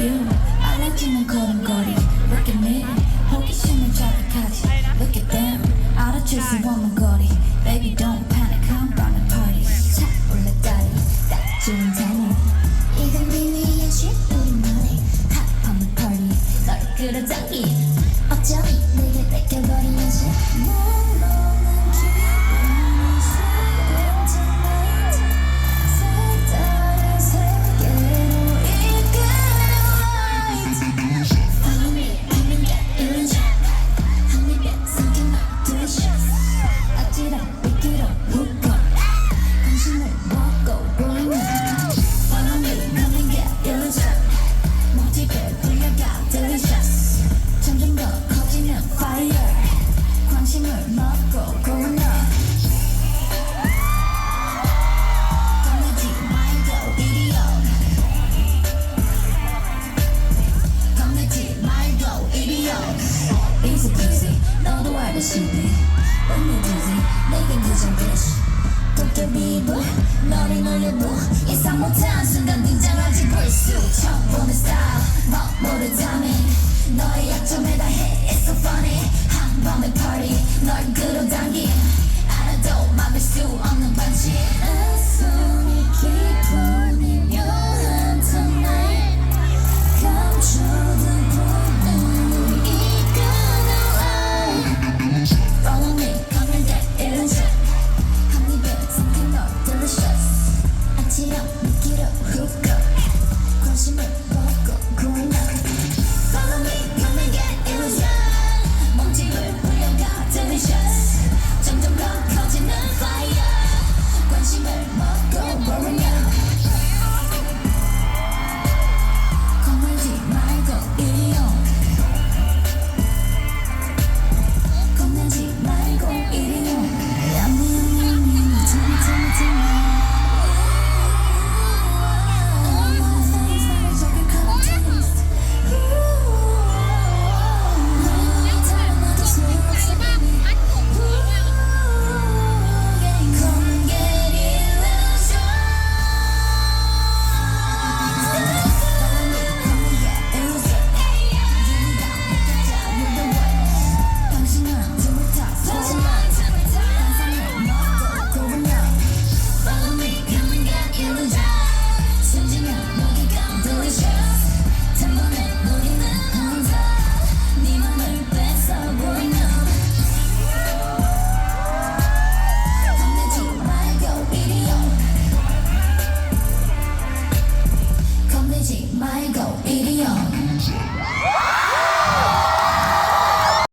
You 빨라지는 걸음걸이 Look at me 호기심을 자극하지 Look at them 알아줄 수 없는 거리 Baby don't panic I'm running party 차올라 다리 딱 좋은 타이밍 이건 비밀이야 shit 우리만의 Hot on the party 널 끌어당기 어쩌니 내게 뺏겨버린 현실 몽롱한 기분이 새로운 tonight 색다른 세계로 이끄는 light Follow me, come and get illusion 한 입에 삼킨 너 delicious 어찌랑 위기로 묶어 관심을 먹고 보이는 Follow me, come and get illusion 모티브를 불려가 delicious 점점 더 커지는 fire 관심을 먹고 고는 겁내지 말고 이리요 겁내지 말고 이리요 Easy peasy 너도 알다시피 When you're dizzy 내겐 그저 wish 도깨비불 너를 놀려도 예상 못한 순간 등장하지 불쑥 처음 보는 스타일 너 모르다면 너의 약점에 다해 It's so funny 한 밤의 party 널 끌어당긴 알아도 막을 수 없는 반칙 손이 기분이 묘한 tonight 감춰둔 본능을 이끄는 light Follow me, come and get illusion 한 입에 삼킨 널 delicious 아찔한 미끼로 훅 관심을 먹고 고는 Follow me, come and get illusion 몸집을 불려가 delicious 점점 더 커지는 fire 관심을 먹고 보면 겁내지 말고 이리요 겁내지 말고 이리요 말고